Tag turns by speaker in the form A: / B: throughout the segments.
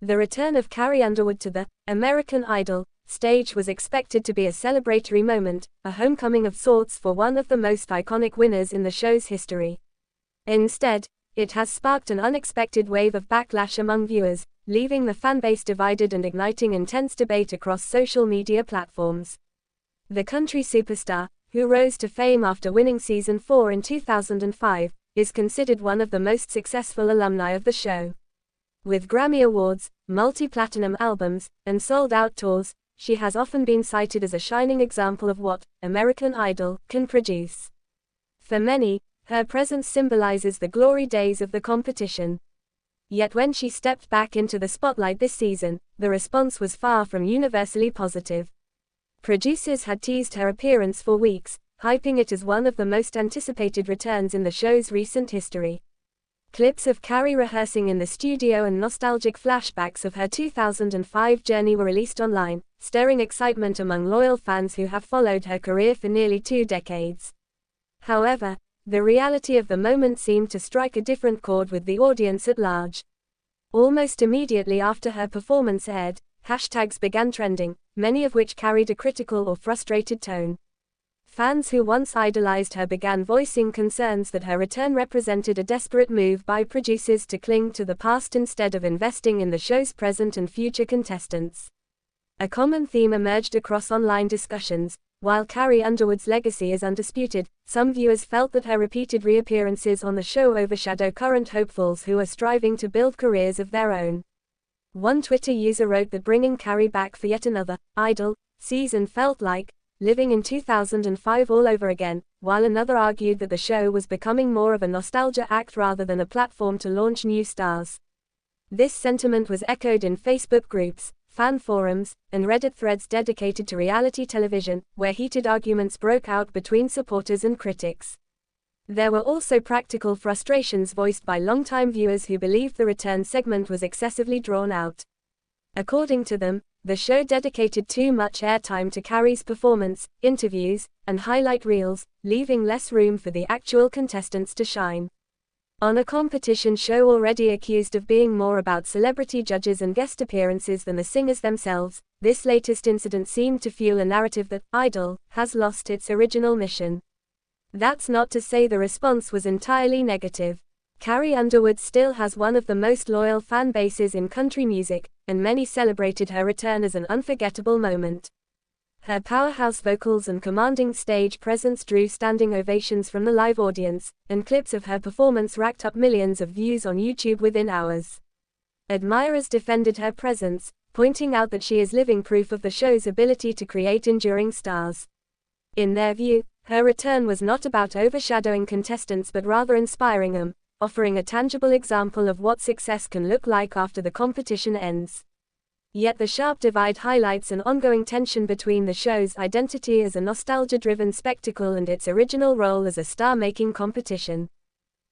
A: The return of Carrie Underwood to the American Idol stage was expected to be a celebratory moment, a homecoming of sorts for one of the most iconic winners in the show's history. Instead, it has sparked an unexpected wave of backlash among viewers, leaving the fanbase divided and igniting intense debate across social media platforms. The country superstar, who rose to fame after winning season 4 in 2005, is considered one of the most successful alumni of the show. With Grammy Awards, multi-platinum albums, and sold-out tours, she has often been cited as a shining example of what American Idol can produce. For many, her presence symbolizes the glory days of the competition. Yet when she stepped back into the spotlight this season, the response was far from universally positive. Producers had teased her appearance for weeks, hyping it as one of the most anticipated returns in the show's recent history. Clips of Carrie rehearsing in the studio and nostalgic flashbacks of her 2005 journey were released online, stirring excitement among loyal fans who have followed her career for nearly 2 decades. However, the reality of the moment seemed to strike a different chord with the audience at large. Almost immediately after her performance aired, hashtags began trending, many of which carried a critical or frustrated tone. Fans who once idolized her began voicing concerns that her return represented a desperate move by producers to cling to the past instead of investing in the show's present and future contestants. A common theme emerged across online discussions. While Carrie Underwood's legacy is undisputed, some viewers felt that her repeated reappearances on the show overshadow current hopefuls who are striving to build careers of their own. One Twitter user wrote that bringing Carrie back for yet another Idol season felt like living in 2005 all over again, while another argued that the show was becoming more of a nostalgia act rather than a platform to launch new stars. This sentiment was echoed in Facebook groups, fan forums, and Reddit threads dedicated to reality television, where heated arguments broke out between supporters and critics. There were also practical frustrations voiced by longtime viewers who believed the return segment was excessively drawn out. According to them, the show dedicated too much airtime to Carrie's performance, interviews, and highlight reels, leaving less room for the actual contestants to shine. On a competition show already accused of being more about celebrity judges and guest appearances than the singers themselves, this latest incident seemed to fuel a narrative that Idol has lost its original mission. That's not to say the response was entirely negative. Carrie Underwood still has one of the most loyal fan bases in country music, and many celebrated her return as an unforgettable moment. Her powerhouse vocals and commanding stage presence drew standing ovations from the live audience, and clips of her performance racked up millions of views on YouTube within hours. Admirers defended her presence, pointing out that she is living proof of the show's ability to create enduring stars. In their view, her return was not about overshadowing contestants but rather inspiring them, offering a tangible example of what success can look like after the competition ends. Yet the sharp divide highlights an ongoing tension between the show's identity as a nostalgia-driven spectacle and its original role as a star-making competition.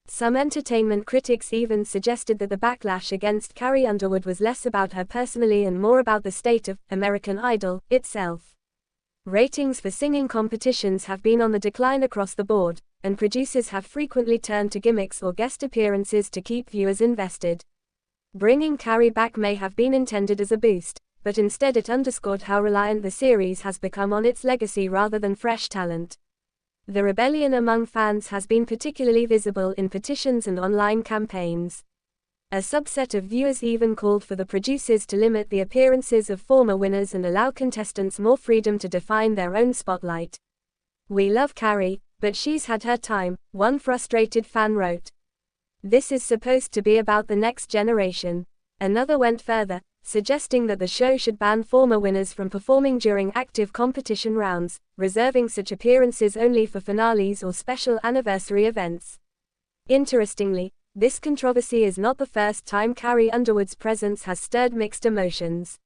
A: Some entertainment critics even suggested that the backlash against Carrie Underwood was less about her personally and more about the state of American Idol itself. Ratings for singing competitions have been on the decline across the board, and producers have frequently turned to gimmicks or guest appearances to keep viewers invested. Bringing Carrie back may have been intended as a boost, but instead it underscored how reliant the series has become on its legacy rather than fresh talent. The rebellion among fans has been particularly visible in petitions and online campaigns. A subset of viewers even called for the producers to limit the appearances of former winners and allow contestants more freedom to define their own spotlight. "We love Carrie, but she's had her time," one frustrated fan wrote. "This is supposed to be about the next generation." Another went further, suggesting that the show should ban former winners from performing during active competition rounds, reserving such appearances only for finales or special anniversary events. Interestingly, this controversy is not the first time Carrie Underwood's presence has stirred mixed emotions.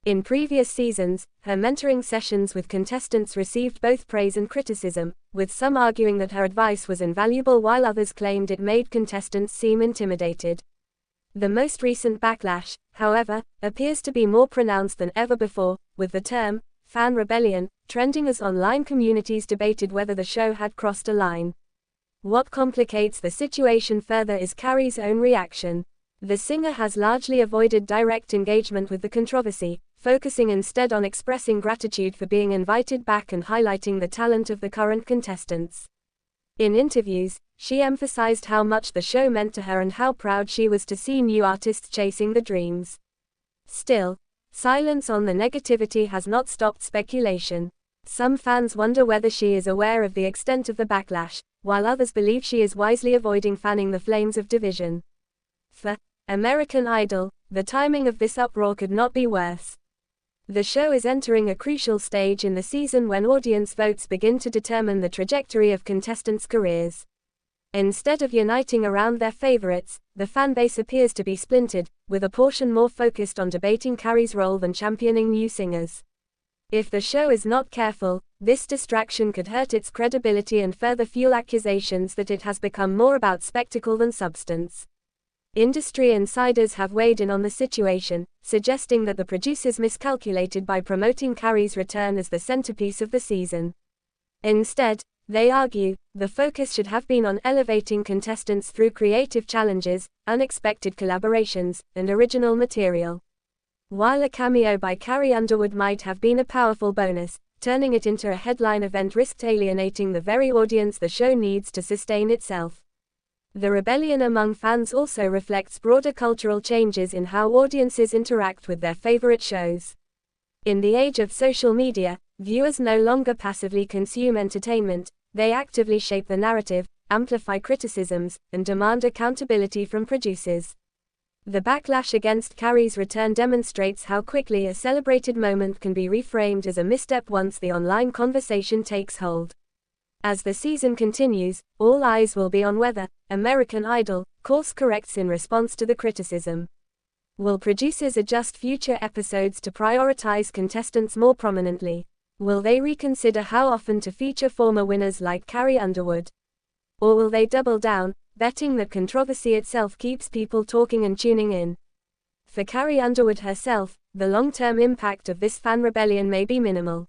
A: In previous seasons, her mentoring sessions with contestants received both praise and criticism, with some arguing that her advice was invaluable while others claimed it made contestants seem intimidated. The most recent backlash, however, appears to be more pronounced than ever before, with the term fan rebellion trending as online communities debated whether the show had crossed a line. What complicates the situation further is Carrie's own reaction. The singer has largely avoided direct engagement with the controversy, focusing instead on expressing gratitude for being invited back and highlighting the talent of the current contestants. In interviews, she emphasized how much the show meant to her and how proud she was to see new artists chasing the dreams. Still, silence on the negativity has not stopped speculation. Some fans wonder whether she is aware of the extent of the backlash, while others believe she is wisely avoiding fanning the flames of division. For American Idol, the timing of this uproar could not be worse. The show is entering a crucial stage in the season when audience votes begin to determine the trajectory of contestants' careers. Instead of uniting around their favorites, the fanbase appears to be splintered, with a portion more focused on debating Carrie's role than championing new singers. If the show is not careful, this distraction could hurt its credibility and further fuel accusations that it has become more about spectacle than substance. Industry insiders have weighed in on the situation, suggesting that the producers miscalculated by promoting Carrie's return as the centerpiece of the season. Instead, they argue, the focus should have been on elevating contestants through creative challenges, unexpected collaborations, and original material. While a cameo by Carrie Underwood might have been a powerful bonus, turning it into a headline event risked alienating the very audience the show needs to sustain itself. The rebellion among fans also reflects broader cultural changes in how audiences interact with their favorite shows. In the age of social media, viewers no longer passively consume entertainment, they actively shape the narrative, amplify criticisms, and demand accountability from producers. The backlash against Carrie's return demonstrates how quickly a celebrated moment can be reframed as a misstep once the online conversation takes hold. As the season continues, all eyes will be on whether American Idol course corrects in response to the criticism. Will producers adjust future episodes to prioritize contestants more prominently? Will they reconsider how often to feature former winners like Carrie Underwood? Or will they double down, betting that controversy itself keeps people talking and tuning in? For Carrie Underwood herself, the long-term impact of this fan rebellion may be minimal.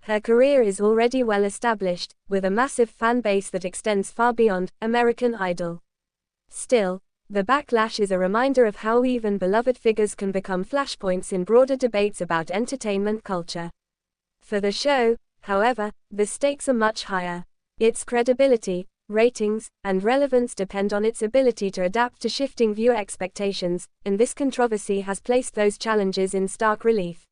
A: Her career is already well established, with a massive fan base that extends far beyond American Idol. Still, the backlash is a reminder of how even beloved figures can become flashpoints in broader debates about entertainment culture. For the show, however, the stakes are much higher. Its credibility, ratings, and relevance depend on its ability to adapt to shifting viewer expectations, and this controversy has placed those challenges in stark relief.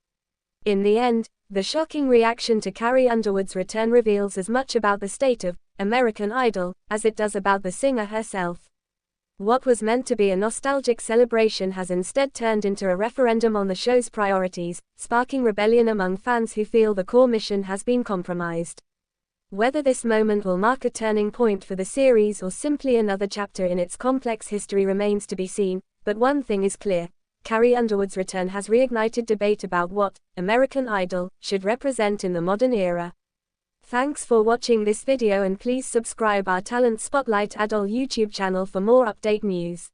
A: In the end, the shocking reaction to Carrie Underwood's return reveals as much about the state of American Idol as it does about the singer herself. What was meant to be a nostalgic celebration has instead turned into a referendum on the show's priorities, sparking rebellion among fans who feel the core mission has been compromised. Whether this moment will mark a turning point for the series or simply another chapter in its complex history remains to be seen, but one thing is clear. Carrie Underwood's return has reignited debate about what American Idol should represent in the modern era. Thanks for watching this video and please subscribe our Talent Spotlight Adol YouTube channel for more update news.